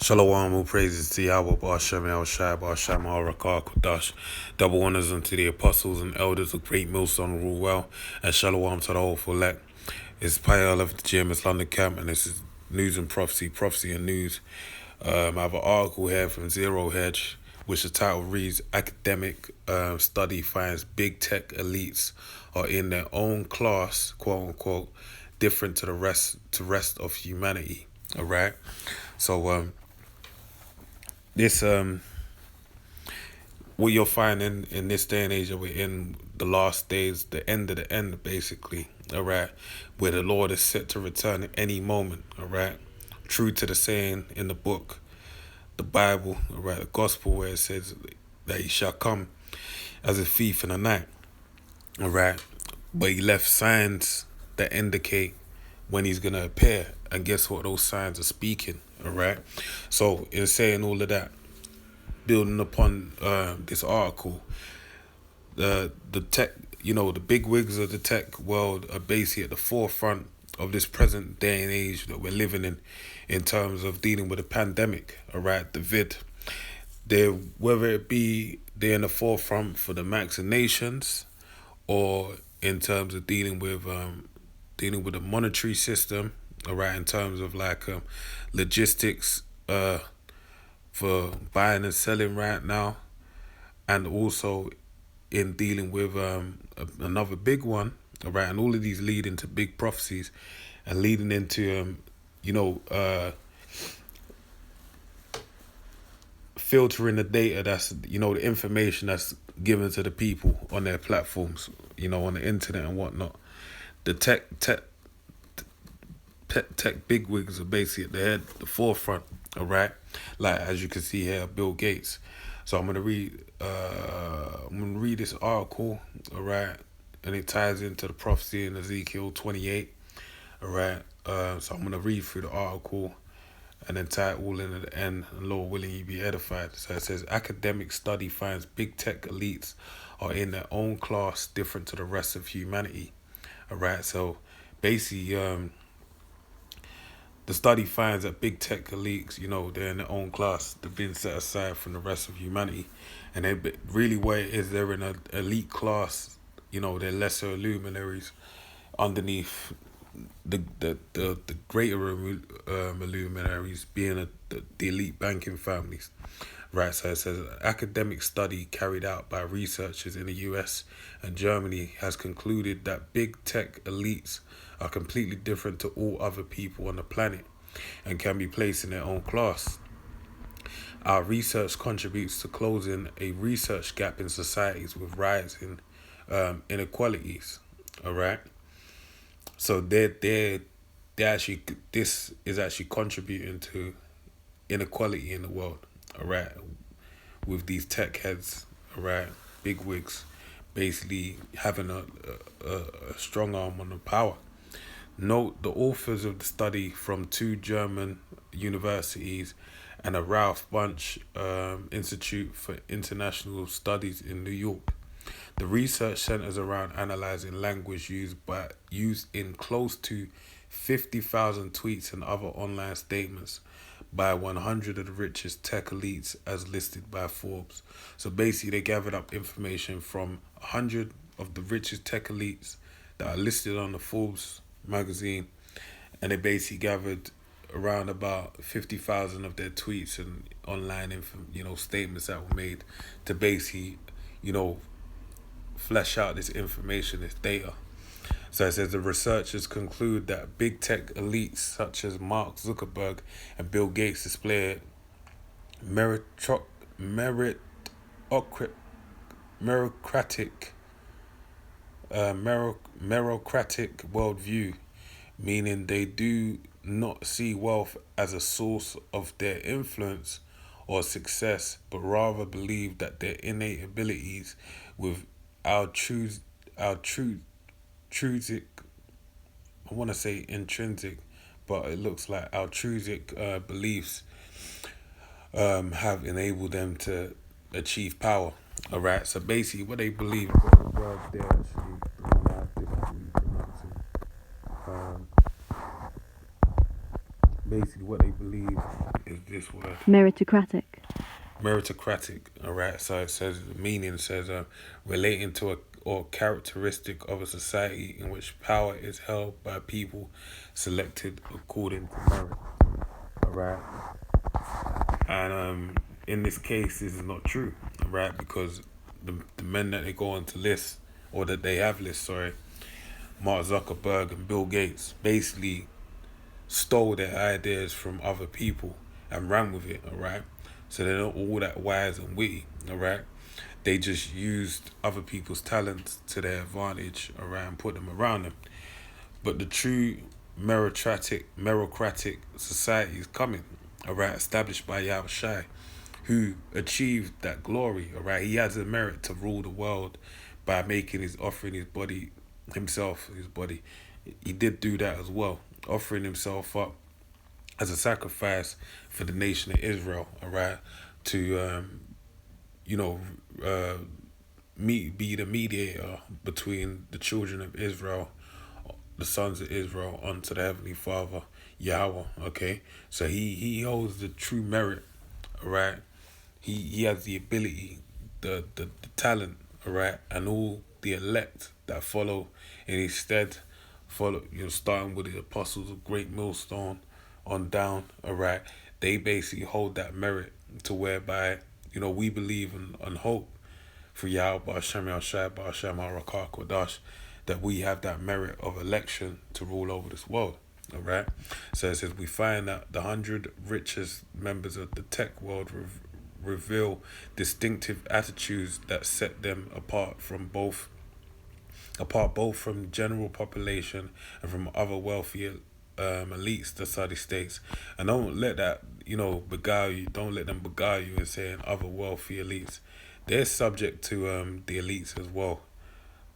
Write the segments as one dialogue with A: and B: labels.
A: Shalom, all praises to Yahweh, Ba'ashem, El Shai, Ba'ashem, Al-Rakah, Kodash. Double honors unto the apostles and elders of Great Millstone rule well, and Shalom to the whole elect. It's Payal of the Gym, it's London Camp, and this is News and Prophecy and News. I have an article here from Zero Hedge, which the title reads, Academic Study Finds Big Tech Elites are in their own class, quote unquote, different to the rest of humanity. All right. So this what you'll find in this day and age that we're in, the last days, the end of the end, basically, all right, where the Lord is set to return at any moment, all right, true to the saying in the book, the Bible, all right, the gospel, where it says that he shall come as a thief in the night, all right, but he left signs that indicate when he's gonna appear, and guess what, those signs are speaking, all right. So in saying all of that, building upon this article, the tech, the big wigs of the tech world are basically at the forefront of this present day and age that we're living in terms of dealing with a pandemic, all right, the vid. They're, whether it be they're in the forefront for the vaccinations or in terms of dealing with the monetary system, all right, in terms of like logistics for buying and selling right now, and also in dealing with another big one, all right, and all of these lead into big prophecies and leading into filtering the data that's the information that's given to the people on their platforms, on the internet and whatnot. The tech bigwigs are basically at the head, the forefront, all right. Like as you can see here, Bill Gates. So I'm gonna read this article, all right, and it ties into the prophecy in Ezekiel 28, all right. So I'm gonna read through the article and then tie it all in at the end, and Lord willing, you be edified. So it says, academic study finds big tech elites are in their own class, different to the rest of humanity. All right, so basically, the study finds that big tech elites, they're in their own class. They've been set aside from the rest of humanity, and they really what it is, they're in an elite class. They're lesser luminaries underneath the greater luminaries, being the elite banking families. Right, so it says an academic study carried out by researchers in the US and Germany has concluded that big tech elites are completely different to all other people on the planet and can be placed in their own class. Our research contributes to closing a research gap in societies with rising inequalities. All right, so they actually, this is actually contributing to inequality in the world. All right, with these tech heads, all right, big wigs, basically having a strong arm on the power. Note the authors of the study from 2 German universities and a Ralph Bunche Institute for International Studies in New York. The research centers around analyzing language used in close to 50,000 tweets and other online statements by 100 of the richest tech elites as listed by Forbes. So basically they gathered up information from 100 of the richest tech elites that are listed on the Forbes magazine, and they basically gathered around about 50,000 of their tweets and online statements that were made to basically flesh out this information, this data. So it says the researchers conclude that big tech elites such as Mark Zuckerberg and Bill Gates display meritocratic worldview, meaning they do not see wealth as a source of their influence or success, but rather believe that their innate abilities with intrinsic, I want to say intrinsic, but it looks like altruistic beliefs have enabled them to achieve power. All right, so basically what they believe, the word there actually, the one I have difficulty pronouncing. Basically what they believe is this word.
B: Meritocratic.
A: Meritocratic, all right? So it says, the meaning says, relating to a or characteristic of a society in which power is held by people selected according to merit, all right? And in this case, this is not true, all right? Because the men that they go on to list, or that they have list, sorry, Mark Zuckerberg and Bill Gates, basically stole their ideas from other people and ran with it, all right? So they're not all that wise and witty, all right? They just used other people's talents to their advantage, all right, and put them around them. But the true meritocratic society is coming, all right, established by Yahweh Shai, who achieved that glory, all right? He has the merit to rule the world by offering his body, his body. He did do that as well, offering himself up as a sacrifice for the nation of Israel, all right, to you know, uh, be the mediator between the children of Israel, the sons of Israel, unto the Heavenly Father, Yahweh. Okay, so he holds the true merit, all right. He has the ability, the talent, all right, and all the elect that follow in his stead, starting with the apostles of Great Millstone on down, all right. They basically hold that merit to whereby, we believe and hope for Yahweh Hashem Yahshai Ba'Hashem HaRakah Kodash, that we have that merit of election to rule over this world. All right. So it says we find that the 100 richest members of the tech world reveal distinctive attitudes that set them apart both from the general population and from other wealthier elites, the Saudi states. And don't let that, beguile you. Don't let them beguile you in saying other wealthy elites. They're subject to the elites as well.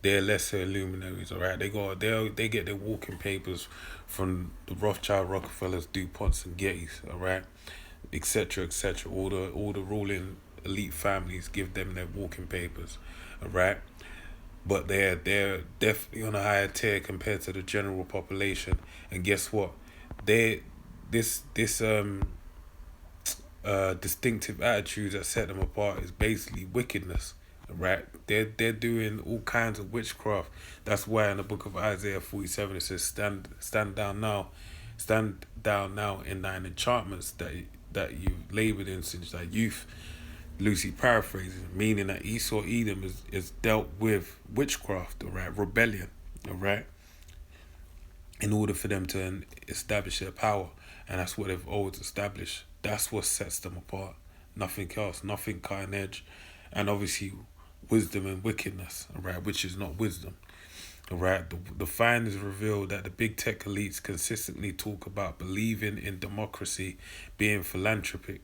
A: They're lesser luminaries, all right? They get their walking papers from the Rothschild, Rockefellers, DuPonts, and Gettys, all right, etc., etc. All the ruling elite families give them their walking papers, all right. But they're definitely on a higher tier compared to the general population. And guess what? This distinctive attitudes that set them apart is basically wickedness, right? They're doing all kinds of witchcraft. That's why in the book of Isaiah 47 it says, stand down now in thine enchantments that you've labored in since thy youth. Loosely paraphrasing, meaning that Esau Edom is dealt with witchcraft, all right, rebellion, all right, in order for them to establish their power. And that's what they've always established. That's what sets them apart. Nothing else, nothing cutting edge. And obviously wisdom and wickedness, all right, which is not wisdom. All right, the findings reveal that the big tech elites consistently talk about believing in democracy, being philanthropic,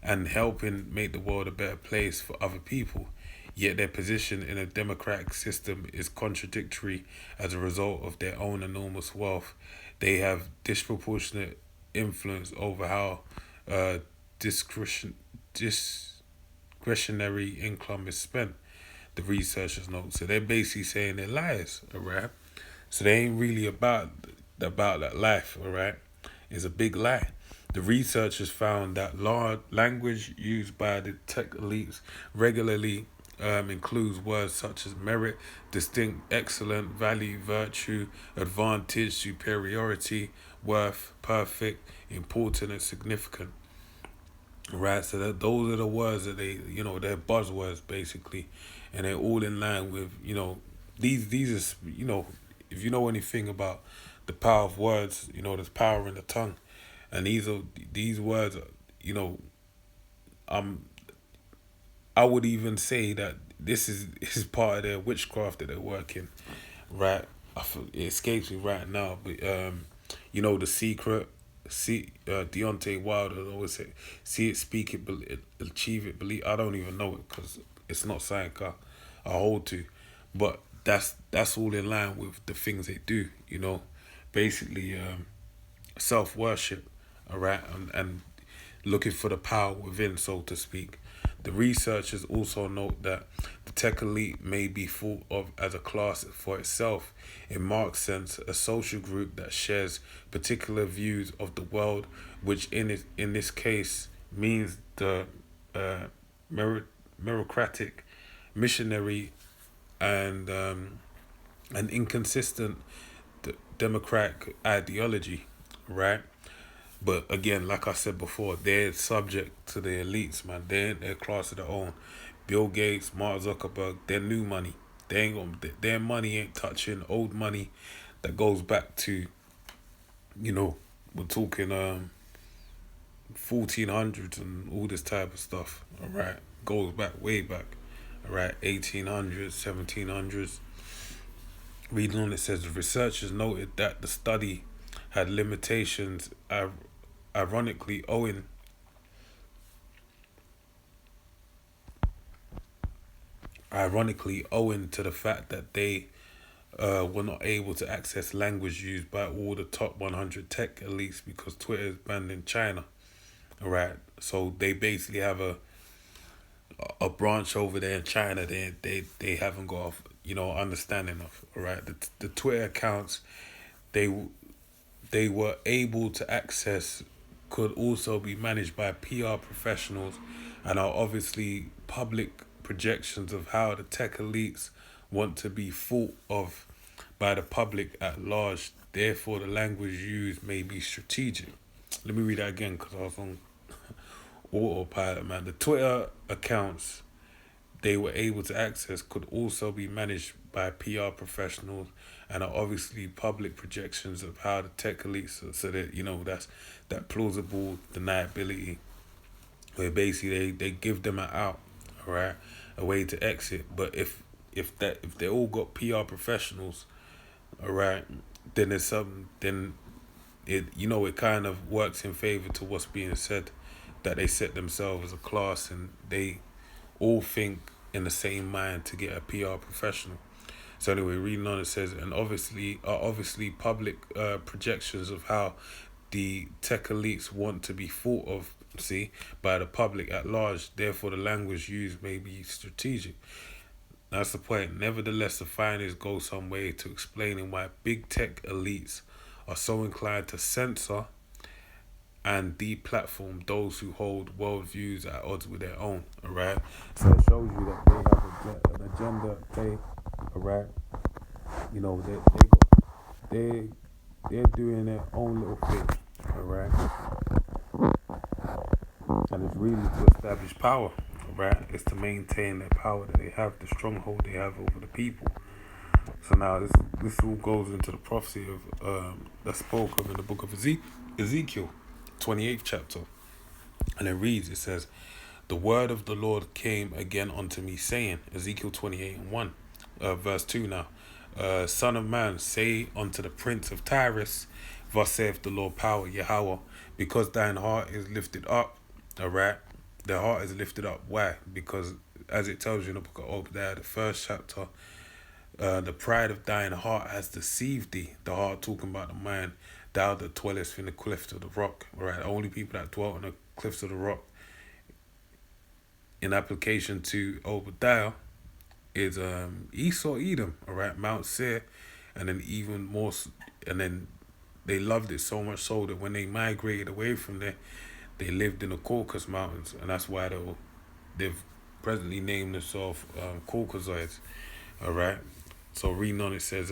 A: and helping make the world a better place for other people. Yet their position in a democratic system is contradictory as a result of their own enormous wealth. They have disproportionate influence over how discretionary income is spent, the researchers note. So they're basically saying they're liars, all right? So they ain't really about that life, all right? It's a big lie. The researchers found that language used by the tech elites regularly includes words such as merit, distinct, excellent, value, virtue, advantage, superiority, worth, perfect, important, and significant. Right, so those are the words that they're buzzwords basically, and they're all in line with, these are, if you know anything about the power of words, there's power in the tongue. And these words, I would even say that this is part of their witchcraft that they're working, right? It escapes me right now, but The Secret, Deontay Wilder always say, see it, speak it, achieve it, believe. I don't even know it because it's not something I hold to, but that's all in line with the things they do, basically self-worship, all right, and looking for the power within, so to speak. The researchers also note that the The tech elite may be thought of as a class for itself, in Marx's sense, a social group that shares particular views of the world, which in this case means the uh, meritocratic, missionary, and an inconsistent democratic ideology, right? But again, like I said before, they're subject to the elites, man. They're in their class of their own. Bill Gates, Mark Zuckerberg, they're new money. They ain't gonna, their money ain't touching old money that goes back to, you know, we're talking 1400s and all this type of stuff. All right, goes back way back. All right, 1800s, 1700s. Reading on it says researchers noted that the study had limitations, ironically owing to the fact that they were not able to access language used by all the top 100 tech elites because Twitter is banned in China. All right, so they basically have a branch over there in China. They haven't got understanding of. All right, the Twitter accounts they they were able to access could also be managed by PR professionals and are obviously public projections of how the tech elites want to be thought of by the public at large. Therefore, the language used may be strategic. Let me read that again because I was on autopilot, man. The Twitter accounts they were able to access could also be managed by PR professionals and are obviously public projections of how the tech elites so that that's that plausible deniability where basically they give them an out, all right, a way to exit. But if they all got PR professionals, all right, then there's something then it kind of works in favor to what's being said, that they set themselves as a class and they all think in the same mind to get a PR professional. So anyway, reading on it says, and obviously public projections of how the tech elites want to be thought of, see, by the public at large. Therefore, the language used may be strategic. That's the point. Nevertheless, the findings go some way to explaining why big tech elites are so inclined to censor and deplatform those who hold worldviews at odds with their own. Alright, so it shows you that they have an agenda. They, alright, you know they they're doing their own little thing. Alright, and it's really to establish power. Alright, it's to maintain their power that they have, the stronghold they have over the people. So now this all goes into the prophecy of that spoke of in the book of Ezekiel, 28th chapter. And it reads, it says, the word of the Lord came again unto me, saying, Ezekiel 28 and 1, verse 2 now, Son of man, say unto the prince of Tyrus, thus saith the Lord power, Yahweh, because thine heart is lifted up, alright? The heart is lifted up. Why? Because as it tells you in the book of Obadiah, the first chapter, the pride of thine heart has deceived thee. The heart talking about the mind, thou that dwellest in the cliffs of the rock. Right, the only people that dwell in the cliffs of the rock, in application to Obadiah, is Esau, Edom. All right, Mount Seir, and then even more, and then they loved it so much so that when they migrated away from there, they lived in the Caucasus Mountains, and that's why they've presently named themselves Caucasites. All right. So reading on it says,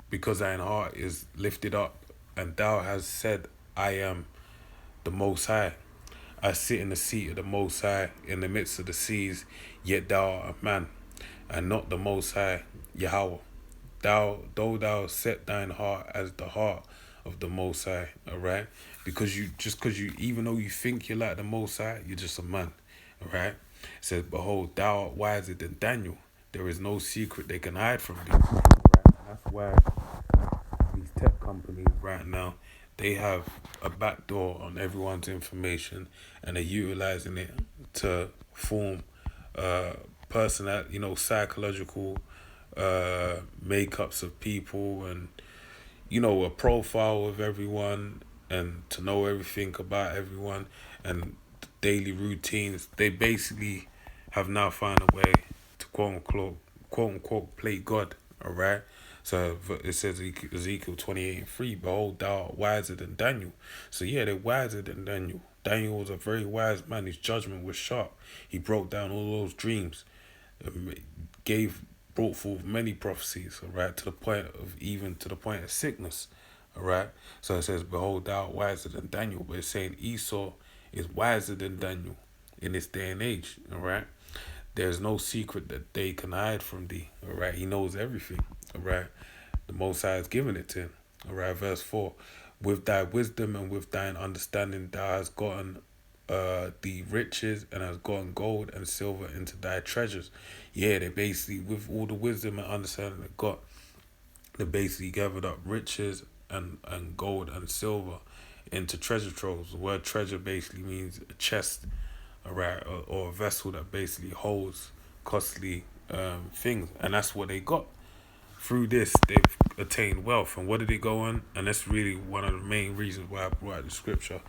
A: because thine heart is lifted up, and thou hast said, I am the Most High. I sit in the seat of the Most High in the midst of the seas, yet thou art a man, and not the Most High, Yahweh. Though thou set thine heart as the heart of the Most High, all right? Because even though you think you're like the Most High, you're just a man, all right? It says, behold, thou art wiser than Daniel. There is no secret they can hide from thee. Right? And that's why these tech companies right now, they have a backdoor on everyone's information, and they're utilizing it to form psychological makeups of people, and a profile of everyone, and to know everything about everyone and daily routines. They basically have now found a way to quote unquote play God. All right. So it says Ezekiel 28:3, behold, thou art wiser than Daniel. So yeah, they're wiser than Daniel. Daniel was a very wise man. His judgment was sharp. He broke down all those dreams, um, gave brought forth many prophecies. All right, to the point of sickness. All right. So it says, behold, thou art wiser than Daniel. But it's saying Esau is wiser than Daniel in this day and age. All right. There's no secret that they can hide from thee. All right. He knows everything. All right. The Most High has given it to him. All right. Verse 4. With thy wisdom and with thine understanding thou hast gotten the riches and has gotten gold and silver into thy treasures. Yeah, they basically, with all the wisdom and understanding they got, they basically gathered up riches and gold and silver into treasure troves. The word treasure basically means a chest, all right, or a vessel that basically holds costly things. And that's what they got. Through this, they've attained wealth. And what did it go on? And that's really one of the main reasons why I brought out the scripture.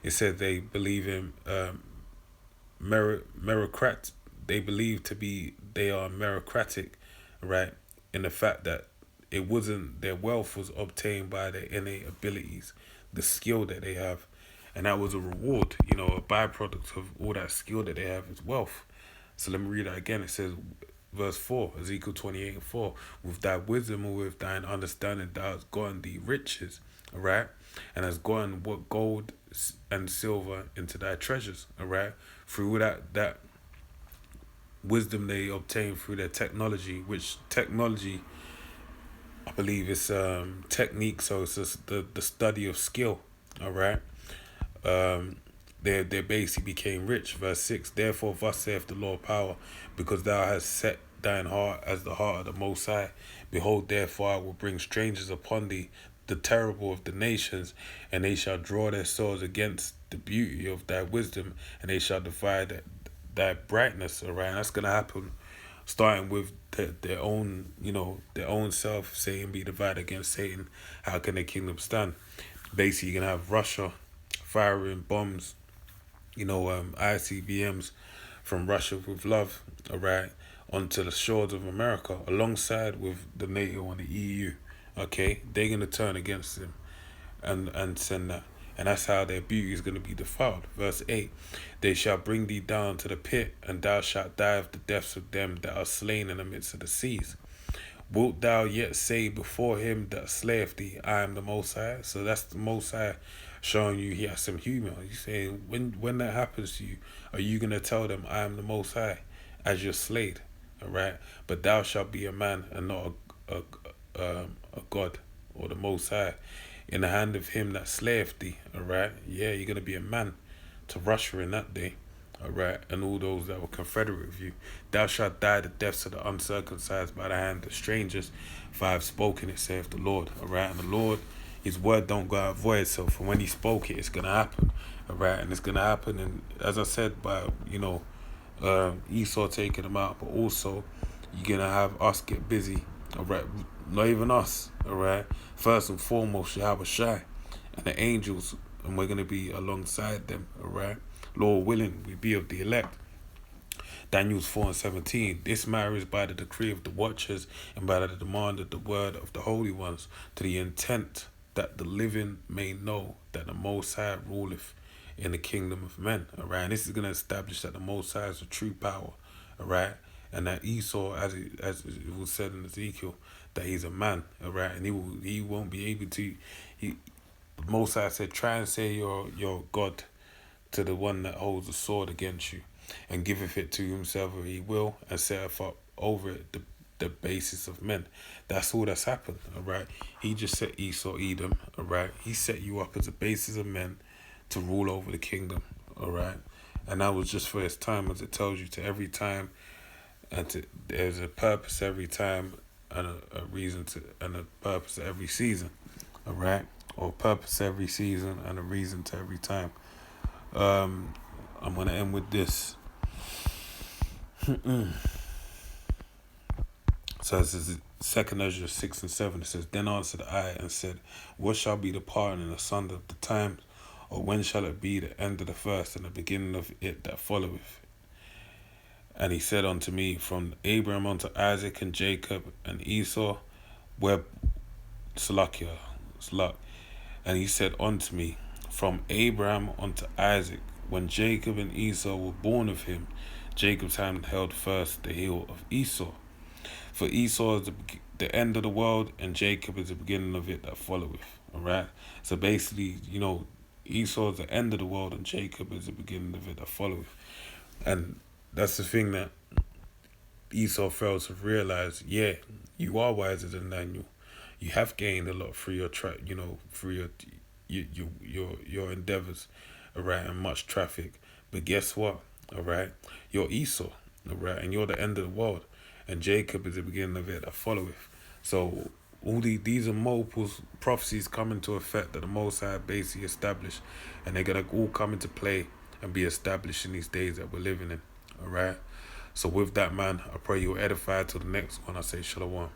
A: It said they believe in meritocrat. They believe they are meritocratic, right? In the fact that it wasn't their wealth was obtained by their innate abilities, the skill that they have, and that was a reward. You know, a byproduct of all that skill that they have is wealth. So let me read that again. It says, verse 4, Ezekiel 28:4, with thy wisdom and with thine understanding thou hast gotten the riches, all right, and has gotten what gold and silver into thy treasures, all right, through that wisdom they obtain through their technology, which technology, I believe, is technique. So it's just the study of skill. All right. They basically became rich. Verse 6. Therefore, thus saith the Lord power, because thou hast set thine heart as the heart of the Most High. Behold, therefore I will bring strangers upon thee, the terrible of the nations, and they shall draw their swords against the beauty of thy wisdom, and they shall divide thy brightness. All right, and that's gonna happen, starting with their own, their own self. Satan be divided against Satan. How can the kingdom stand? Basically, you're gonna have Russia firing bombs, ICBMs from Russia with love, all right, onto the shores of America, alongside with the NATO and the EU. Okay, they're gonna turn against him and send that. And that's how their beauty is going to be defiled. Verse 8, they shall bring thee down to the pit, and thou shalt die of the deaths of them that are slain in the midst of the seas. Wilt thou yet say before him that slayeth thee, I am the Most High? So that's the Most High showing you he has some humor. He's saying, when that happens to you, are you going to tell them, I am the Most High, as you're slayed? All right? But thou shalt be a man and not a God, or the Most High, in the hand of him that slayeth thee. All right? Yeah, you're going to be a man to Russia in that day. All right? And all those that were confederate with you. Thou shalt die the deaths of the uncircumcised by the hand of strangers, for I have spoken it, saith the Lord. All right? And the Lord, his word don't go out void. So from when he spoke it, it's going to happen. All right? And it's going to happen. And as I said, by, Esau taking them out, but also you're going to have us get busy. All right? Not even us. All right? First and foremost, Yahweh Shai and the angels, and we're going to be alongside them. All right? Lord willing, we be of the elect. Daniel 4:17. This matter is by the decree of the watchers and by the demand of the word of the holy ones, to the intent that the living may know that the Most High ruleth in the kingdom of men. All right, and this is going to establish that the Most High is a true power. All right, and that Esau, as it was said in Ezekiel, that he's a man. All right, and he won't be able to. The Most High said, try and say you're God to the one that holds the sword against you, and giveth it to himself if he will, and setteth up over it the basis of men. That's all that's happened. All right, he just set Esau Edom. All right, he set you up as a basis of men to rule over the kingdom. All right, and that was just for his time, as it tells you, to every time, and there's a purpose every time, and a reason to, and a purpose every season. All right, or purpose every season and a reason to every time. I'm going to end with this. So it says, 2 Ezra 6 and 7, it says, then answered I and said, what shall be the parting and asunder of the times? Or when shall it be the end of the first and the beginning of it that followeth? And he said unto me, from Abraham unto Isaac and Jacob and Esau, where Salakia, Salak. And he said unto me, from Abraham unto Isaac, when Jacob and Esau were born of him, Jacob's hand held first the heel of Esau. For Esau is the end of the world, and Jacob is the beginning of it that followeth. Alright? So basically, Esau is the end of the world, and Jacob is the beginning of it that followeth. And that's the thing that Esau fails to realize. Yeah, you are wiser than Daniel. You have gained a lot through your through your endeavors, alright, and much traffic. But guess what? Alright, you're Esau, alright, and you're the end of the world, and Jacob is the beginning of it that followeth. So these are multiple prophecies come into effect that the Most High basically established, and they're gonna all come into play and be established in these days that we're living in. Alright. So with that, man, I pray you're edified till the next one. I say shalom.